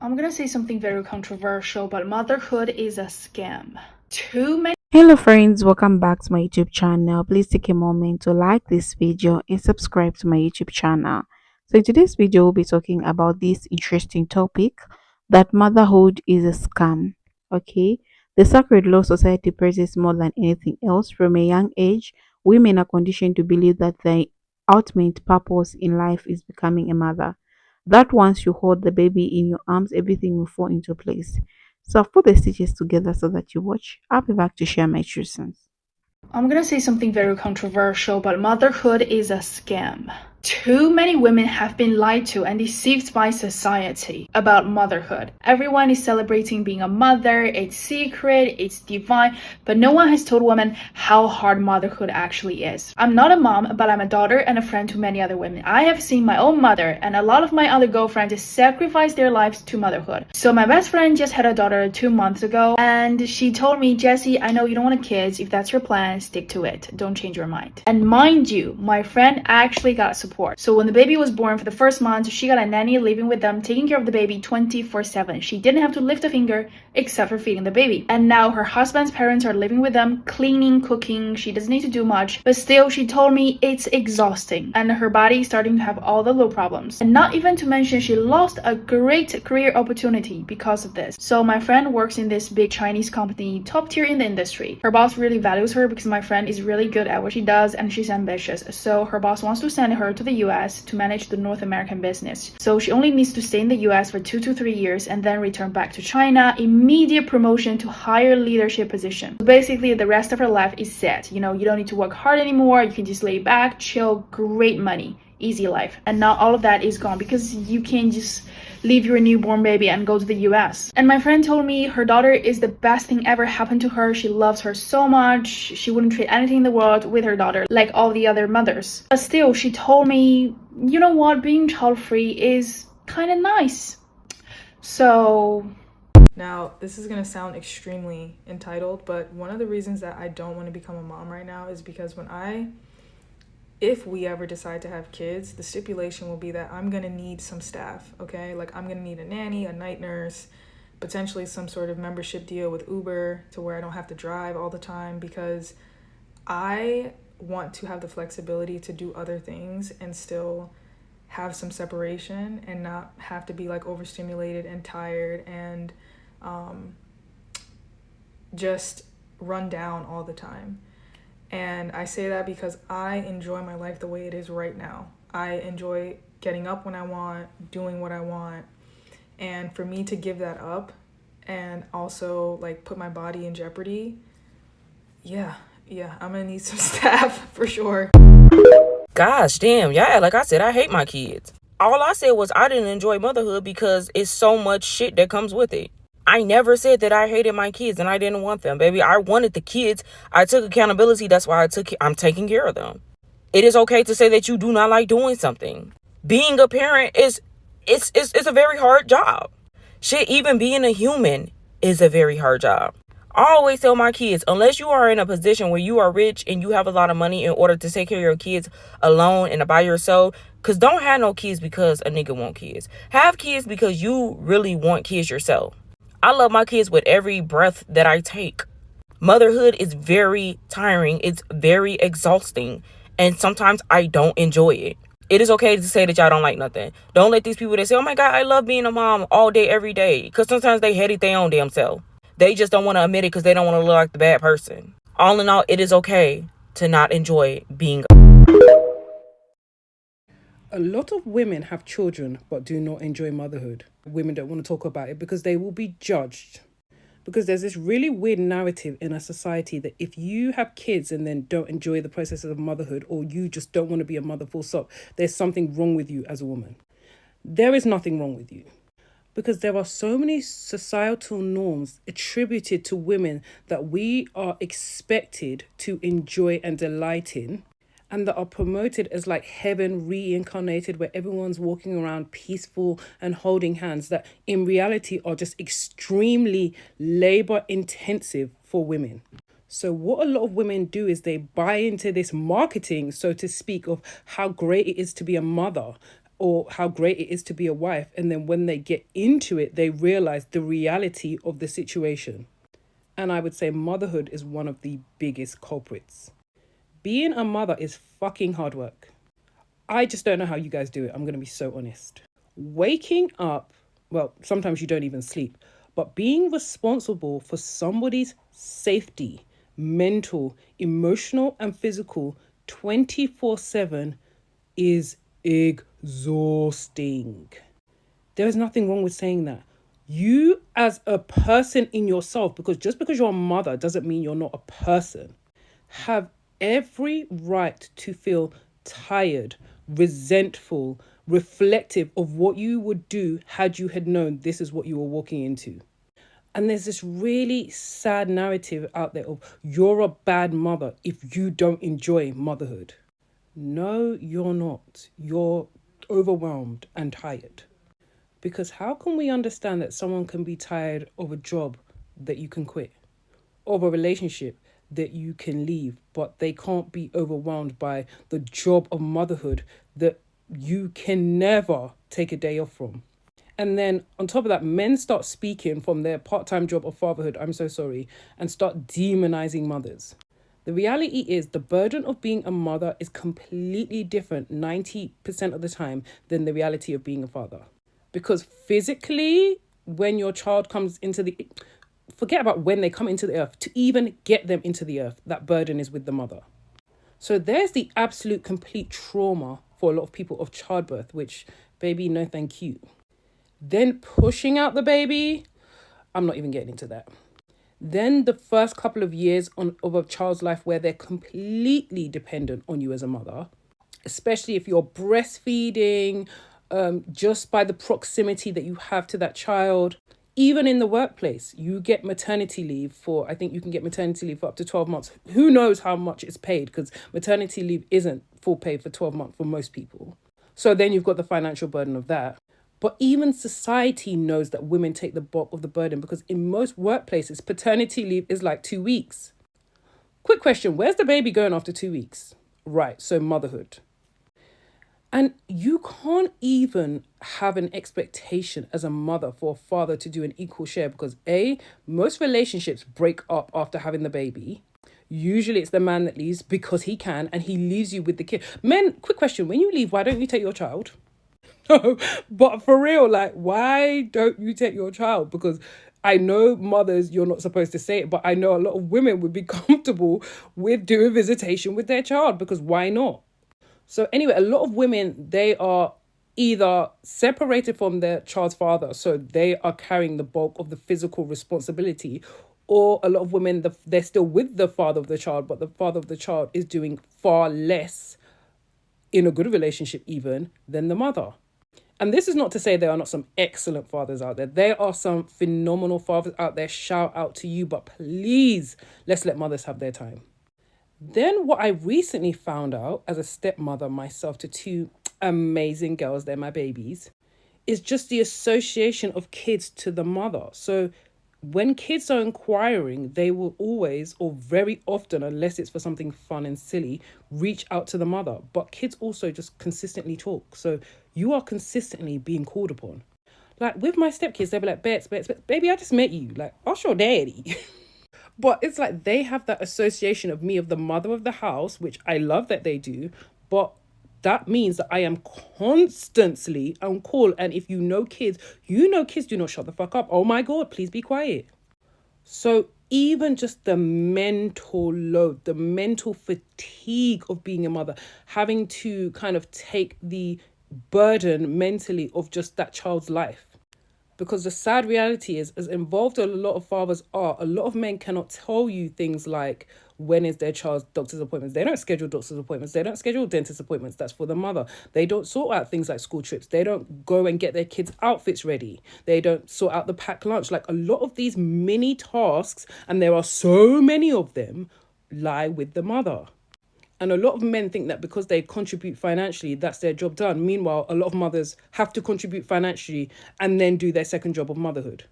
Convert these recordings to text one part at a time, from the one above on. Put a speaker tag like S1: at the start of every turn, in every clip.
S1: I'm gonna say something very controversial, but motherhood is a scam. Too many
S2: Hello friends, welcome back to my YouTube channel. Please take a moment to like this video and subscribe to my YouTube channel. So in today's video, we'll be talking about this interesting topic that motherhood is a scam. Okay, the sacred law society praises more than anything else. From a young age, women are conditioned to believe that their ultimate purpose in life is becoming a mother. That once you hold the baby in your arms, everything will fall into place. So I've put the stitches together so that you watch. I'll be back to share my true sense.
S1: I'm gonna say something very controversial, but motherhood is a scam. Too many women have been lied to and deceived by society about motherhood. Everyone is celebrating being a mother, it's secret, it's divine, but no one has told women how hard motherhood actually is. I'm not a mom, but I'm a daughter and a friend to many other women. I have seen my own mother and a lot of my other girlfriends sacrifice their lives to motherhood. So my best friend just had a daughter 2 months ago, and she told me, Jessie, I know you don't want kids. If that's your plan, stick to it. Don't change your mind. And mind you, my friend actually got support. So when the baby was born, for the first month, she got a nanny living with them, taking care of the baby 24/7. She didn't have to lift a finger except for feeding the baby. And now her husband's parents are living with them, cleaning, cooking. She doesn't need to do much, but still she told me it's exhausting and her body is starting to have all the low problems. And not even to mention she lost a great career opportunity because of this. So my friend works in this big Chinese company, top tier in the industry. Her boss really values her because my friend is really good at what she does and she's ambitious. So her boss wants to send her to the US to manage the North American business. So she only needs to stay in the US for 2 to 3 years and then return back to China. Immediate promotion to higher leadership position. So basically the rest of her life is set. You don't need to work hard anymore. You can just lay back, chill, great money, easy life. And now all of that is gone because you can't just leave your newborn baby and go to the US. And my friend told me her daughter is the best thing ever happened to her. She loves her so much. She wouldn't trade anything in the world with her daughter like all the other mothers. But still, she told me, you know what, being child-free is kind of nice. So
S3: now, this is going to sound extremely entitled, but one of the reasons that I don't want to become a mom right now is because if we ever decide to have kids, the stipulation will be that I'm going to need some staff, okay? Like, I'm going to need a nanny, a night nurse, potentially some sort of membership deal with Uber to where I don't have to drive all the time, because I want to have the flexibility to do other things and still have some separation and not have to be like overstimulated and tired and just run down all the time. And I say that because I enjoy my life the way it is right now. I enjoy getting up when I want, doing what I want. And for me to give that up and also like put my body in jeopardy, yeah, I'm gonna need some staff for sure.
S4: Gosh damn, yeah, like I said, I hate my kids. All I said was I didn't enjoy motherhood because it's so much shit that comes with it. I never said that I hated my kids and I didn't want them, baby. I wanted the kids. I took accountability. That's why I'm taking care of them. It is okay to say that you do not like doing something. Being a parent it's a very hard job. Shit, even being a human is a very hard job. I always tell my kids, unless you are in a position where you are rich and you have a lot of money in order to take care of your kids alone and by yourself, because don't have no kids because a nigga want kids. Have kids because you really want kids yourself. I love my kids with every breath that I take. Motherhood is very tiring. It's very exhausting. And sometimes I don't enjoy it. It is okay to say that y'all don't like nothing. Don't let these people that say, oh my God, I love being a mom all day, every day. Because sometimes they headed their own damn self. They just don't want to admit it because they don't want to look like the bad person. All in all, it is okay to not enjoy being
S5: a lot of women have children but do not enjoy motherhood. Women don't want to talk about it because they will be judged. Because there's this really weird narrative in our society that if you have kids and then don't enjoy the process of motherhood, or you just don't want to be a mother full stop, there's something wrong with you as a woman. There is nothing wrong with you. Because there are so many societal norms attributed to women that we are expected to enjoy and delight in, and that are promoted as like heaven reincarnated, where everyone's walking around peaceful and holding hands, that in reality are just extremely labor intensive for women. So what a lot of women do is they buy into this marketing, so to speak, of how great it is to be a mother, or how great it is to be a wife. And then when they get into it, they realize the reality of the situation. And I would say motherhood is one of the biggest culprits. Being a mother is fucking hard work. I just don't know how you guys do it. I'm going to be so honest. Waking up, well, sometimes you don't even sleep, but being responsible for somebody's safety, mental, emotional, and physical 24/7 is exhausting. There is nothing wrong with saying that. You as a person in yourself, because just because you're a mother doesn't mean you're not a person, have every right to feel tired, resentful, reflective of what you would do had you had known this is what you were walking into. And there's this really sad narrative out there of you're a bad mother if you don't enjoy motherhood. No, you're not. You're overwhelmed and tired. Because how can we understand that someone can be tired of a job that you can quit, of a relationship that you can leave, but they can't be overwhelmed by the job of motherhood that you can never take a day off from? And then on top of that, men start speaking from their part-time job of fatherhood, I'm so sorry, and start demonizing mothers. The reality is the burden of being a mother is completely different 90% of the time than the reality of being a father. Because physically, when your child comes into the... Forget about when they come into the earth. To even get them into the earth, that burden is with the mother. So there's the absolute complete trauma for a lot of people of childbirth, which, baby, no thank you. Then pushing out the baby, I'm not even getting into that. Then the first couple of years of a child's life where they're completely dependent on you as a mother, especially if you're breastfeeding, just by the proximity that you have to that child. Even in the workplace, you get maternity leave for, I think you can get maternity leave for up to 12 months. Who knows how much it's paid, because maternity leave isn't full pay for 12 months for most people. So then you've got the financial burden of that. But even society knows that women take the bulk of the burden, because in most workplaces, paternity leave is like 2 weeks. Quick question, where's the baby going after 2 weeks? Right, so motherhood. And you can't even have an expectation as a mother for a father to do an equal share, because most relationships break up after having the baby. Usually it's the man that leaves because he can, and he leaves you with the kid. Men, quick question, when you leave, why don't you take your child? No, but for real, like, why don't you take your child? Because I know mothers, you're not supposed to say it, but I know a lot of women would be comfortable with doing visitation with their child, because why not? So anyway, a lot of women, they are either separated from their child's father, so they are carrying the bulk of the physical responsibility, or a lot of women, they're still with the father of the child, but the father of the child is doing far less in a good relationship even than the mother. And this is not to say there are not some excellent fathers out there. There are some phenomenal fathers out there. Shout out to you, but please, let's let mothers have their time. Then what I recently found out as a stepmother myself to two amazing girls, they're my babies, is just the association of kids to the mother. So when kids are inquiring, they will always, or very often, unless it's for something fun and silly, reach out to the mother. But kids also just consistently talk. So you are consistently being called upon. Like with my stepkids, they'll be like, Bets, baby, I just met you. Like, what's your daddy? But it's like they have that association of me, of the mother of the house, which I love that they do. But that means that I am constantly on call. And if you know kids do not shut the fuck up. Oh my God, please be quiet. So even just the mental load, the mental fatigue of being a mother, having to kind of take the burden mentally of just that child's life. Because the sad reality is, as involved a lot of fathers are, a lot of men cannot tell you things like, when is their child's doctor's appointments? They don't schedule doctor's appointments. They don't schedule dentist appointments. That's for the mother. They don't sort out things like school trips. They don't go and get their kids' outfits ready. They don't sort out the packed lunch. Like a lot of these mini tasks, and there are so many of them, lie with the mother. And a lot of men think that because they contribute financially, that's their job done. Meanwhile, a lot of mothers have to contribute financially and then do their second job of motherhood.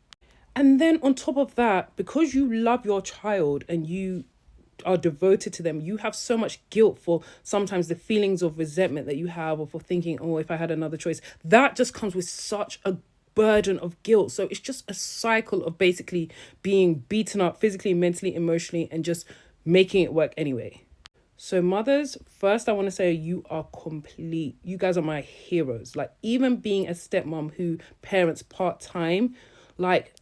S5: And then on top of that, because you love your child and you are devoted to them. You have so much guilt for sometimes the feelings of resentment that you have, or for thinking, oh, if I had another choice. That just comes with such a burden of guilt. So it's just a cycle of basically being beaten up physically, mentally, emotionally, and just making it work anyway. So, mothers, first, I want to say you are complete. You guys are my heroes. Like, even being a stepmom who parents part time, like,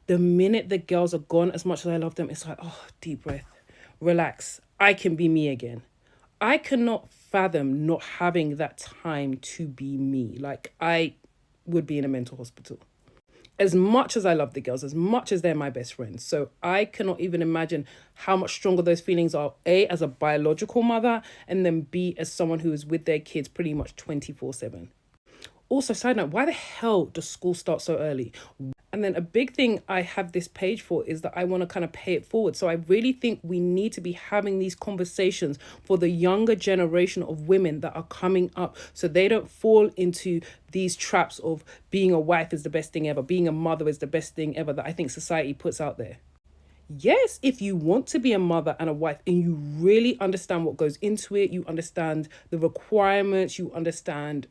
S5: the minute the girls are gone, as much as I love them, it's like, oh, deep breath, relax. I can be me again. I cannot fathom not having that time to be me. Like, I would be in a mental hospital. As much as I love the girls, as much as they're my best friends. So I cannot even imagine how much stronger those feelings are, A, as a biological mother, and then B, as someone who is with their kids pretty much 24/7. Also, side note, why the hell does school start so early? And then a big thing I have this page for is that I want to kind of pay it forward. So I really think we need to be having these conversations for the younger generation of women that are coming up, so they don't fall into these traps of being a wife is the best thing ever, being a mother is the best thing ever, that I think society puts out there. Yes, if you want to be a mother and a wife and you really understand what goes into it, you understand the requirements, you understand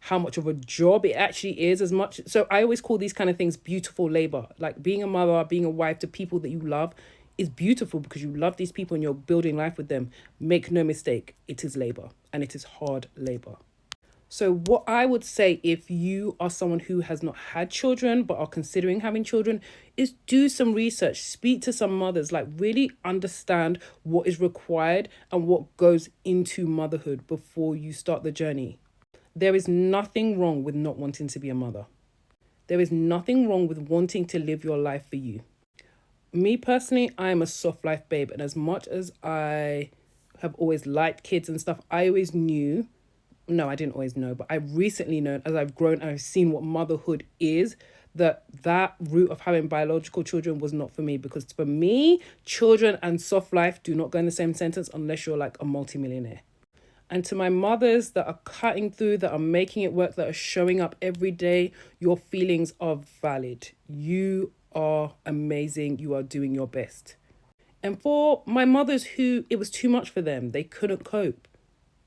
S5: how much of a job it actually is, as much. So I always call these kind of things beautiful labor. Like, being a mother, being a wife to people that you love is beautiful because you love these people and you're building life with them. Make no mistake, it is labor, and it is hard labor. So, what I would say, if you are someone who has not had children but are considering having children, is do some research, speak to some mothers, like, really understand what is required and what goes into motherhood before you start the journey. There is nothing wrong with not wanting to be a mother. There is nothing wrong with wanting to live your life for you. Me personally, I am a soft life babe, and as much as I have always liked kids and stuff, I always knew, no, I didn't always know, but I've recently known, as I've grown and I've seen what motherhood is, that route of having biological children was not for me. Because for me, children and soft life do not go in the same sentence unless you're like a multimillionaire. And to my mothers that are cutting through, that are making it work, that are showing up every day, your feelings are valid. You are amazing. You are doing your best. And for my mothers who it was too much for them, they couldn't cope,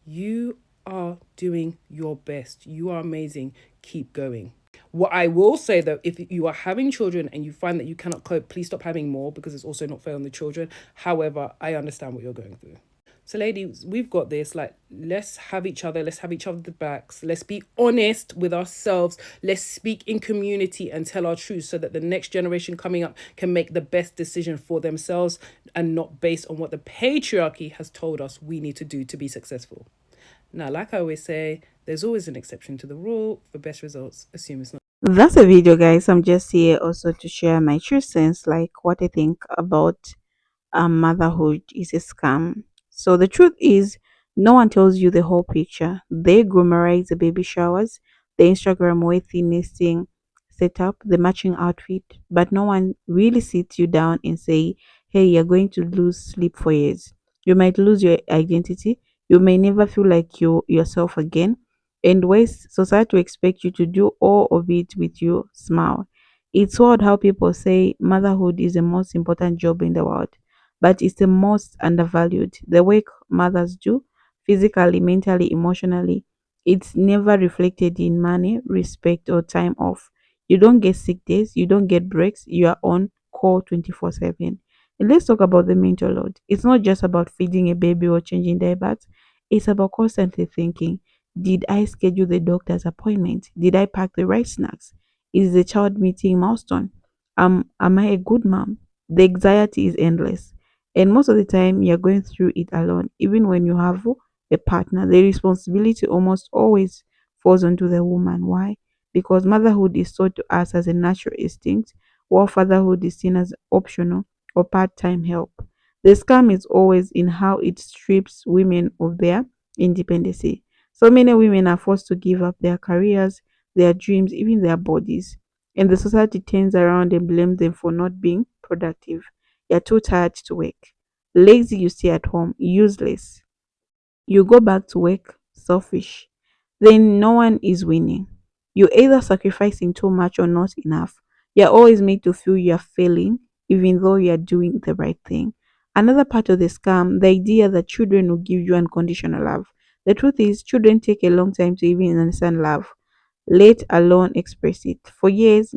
S5: you are doing your best. You are amazing. Keep going. What I will say though, if you are having children and you find that you cannot cope, please stop having more, because it's also not fair on the children. However, I understand what you're going through. So ladies, we've got this. Like, let's have each other. Let's have each other's backs. Let's be honest with ourselves. Let's speak in community and tell our truth, so that the next generation coming up can make the best decision for themselves, and not based on what the patriarchy has told us we need to do to be successful. Now, like I always say, there's always an exception to the rule. For best results, assume it's not.
S2: That's a video, guys. I'm just here also to share my true sense, like what I think about motherhood is a scam. So the truth is, no one tells you the whole picture. They glamorize the baby showers, the Instagram worthy nesting setup, the matching outfit, but no one really sits you down and say, "Hey, you're going to lose sleep for years. You might lose your identity. You may never feel like you yourself again." And ways society will expect you to do all of it with your smile. It's odd how people say motherhood is the most important job in the world, but it's the most undervalued. The work mothers do, physically, mentally, emotionally, it's never reflected in money, respect, or time off. You don't get sick days, you don't get breaks, you are on call 24/7. And let's talk about the mental load. It's not just about feeding a baby or changing diapers, it's about constantly thinking, did I schedule the doctor's appointment? Did I pack the right snacks? Is the child meeting milestone? Am I a good mom? The anxiety is endless. And most of the time, you're going through it alone. Even when you have a partner, the responsibility almost always falls onto the woman. Why? Because motherhood is taught to us as a natural instinct, while fatherhood is seen as optional or part time help. The scam is always in how it strips women of their independency. So many women are forced to give up their careers, their dreams, even their bodies. And the society turns around and blames them for not being productive. You're too tired to work. Lazy, you stay at home. Useless. You go back to work. Selfish. Then no one is winning. You're either sacrificing too much or not enough. You're always made to feel you're failing, even though you're doing the right thing. Another part of the scam, the idea that children will give you unconditional love. The truth is, children take a long time to even understand love, let alone express it. For years,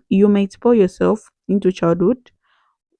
S2: you might pour yourself into childhood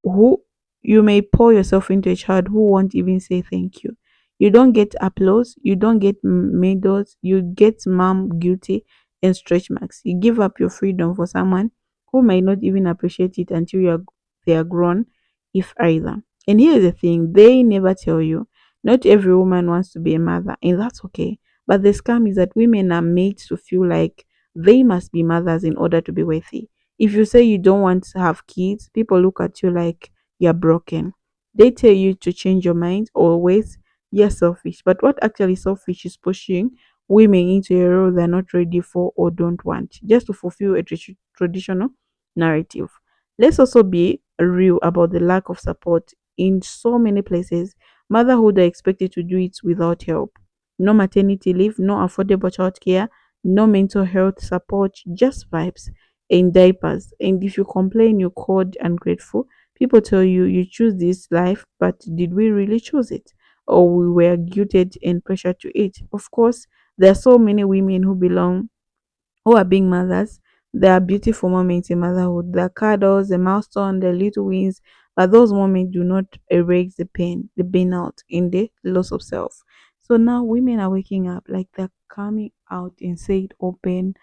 S2: who you may pour yourself into a child who won't even say thank you. You don't get applause, you don't get medals, you get mom guilty and stretch marks. You give up your freedom for someone who might not even appreciate it until they are grown, if either. And here's the thing, they never tell you. Not every woman wants to be a mother, and that's okay. But the scam is that women are made to feel like they must be mothers in order to be worthy. If you say you don't want to have kids, people look at you like you're broken. They tell you to change your mind or ways you're selfish. But what actually selfish is pushing women into a role they're not ready for or don't want, just to fulfill a traditional narrative. Let's also be real about the lack of support in so many places. Motherhood are expected to do it without help. No maternity leave, no affordable childcare, no mental health support, just vibes in diapers. And if you complain you're cold and grateful, people tell you you choose this life, but did we really choose it? Or we were guilted and pressured to it. Of course, there are so many women who are being mothers. There are beautiful moments in motherhood. The cuddles, the milestone, the little wins, but those moments do not erase the pain, the burnout, and the loss of self. So now women are waking up, like they're coming out and say it open,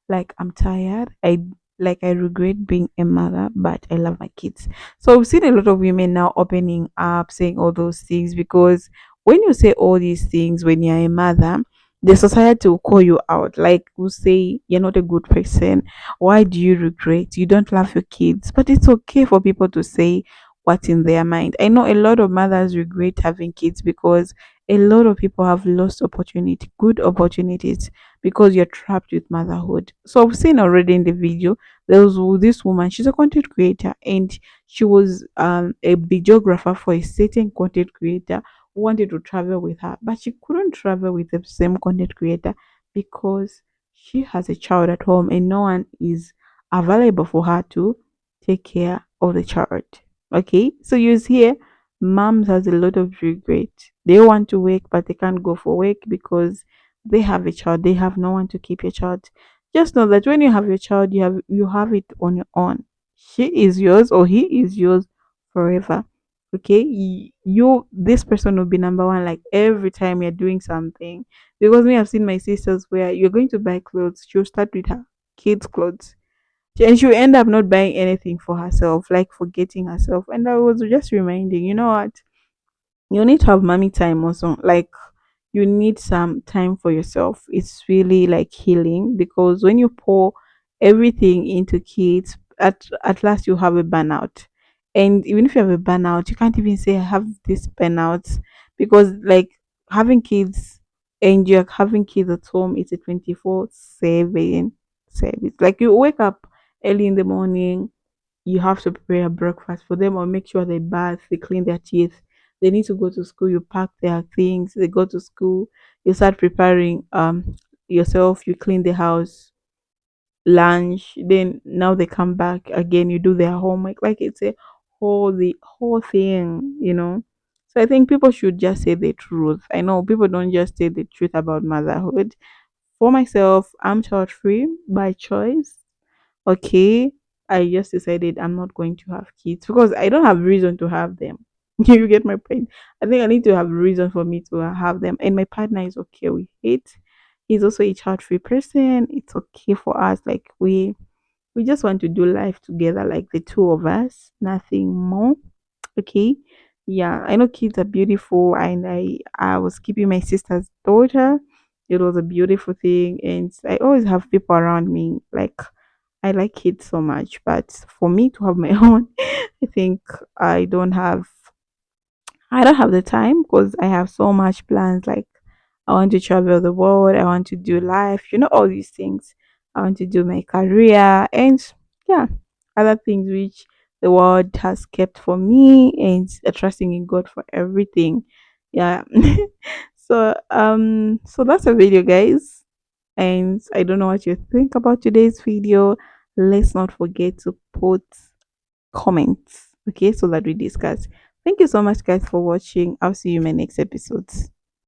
S2: like I'm tired, I regret being a mother, but I love my kids. So we've seen a lot of women now opening up, saying all those things, because when you say all these things when you're a mother, the society will call you out, like will say you're not a good person. Why do you regret? You don't love your kids. But it's okay for people to say what's in their mind. I know a lot of mothers regret having kids because a lot of people have lost opportunity, good opportunities, because you're trapped with motherhood. So I've seen already in the video, there was this woman, she's a content creator, and she was a videographer for a certain content creator who wanted to travel with her, but she couldn't travel with the same content creator because she has a child at home and no one is available for her to take care of the child. Okay, so you see, moms has a lot of regret. They want to work, but they can't go for work because they have a child, they have no one to keep your child. Just know that when you have your child, you have it on your own. She is yours or he is yours forever. Okay, you this person will be number one, like every time you're doing something. Because me, I've seen my sisters where you're going to buy clothes, she'll start with her kids clothes, and she'll end up not buying anything for herself, like forgetting herself. And I was just reminding, you know what, you need to have mommy time also. Like, you need some time for yourself. It's really like healing, because when you pour everything into kids, at last you have a burnout. And even if you have a burnout, you can't even say I have this burnout, because like having kids, and you're having kids at home, it's a 24/7 service. Like, you wake up early in the morning, you have to prepare a breakfast for them or make sure they bath, they clean their teeth. They need to go to school, you pack their things, they go to school, you start preparing yourself, you clean the house, lunch, then now they come back again, you do their homework. Like, it's a whole thing. So I think people should just say the truth. I know people don't just say the truth about motherhood. For myself, I'm child free by choice. Okay, I just decided I'm not going to have kids because I don't have reason to have them. You get my point? I think I need to have reason for me to have them, and my partner is okay with it. He's also a child-free person. It's okay for us. Like, we just want to do life together, like the two of us, nothing more. Okay. Yeah, I know kids are beautiful, and I was keeping my sister's daughter. It was a beautiful thing, and I always have people around me. Like, I like kids so much, but for me to have my own, I think I don't have the time, because I have so much plans. Like, I want to travel the world, I want to do life, all these things. I want to do my career, and yeah, other things which the world has kept for me, and trusting in God for everything. Yeah. So that's a video, guys. And I don't know what you think about today's video. Let's not forget to put comments, okay, so that we discuss. Thank you so much, guys, for watching. I'll see you in my next episodes.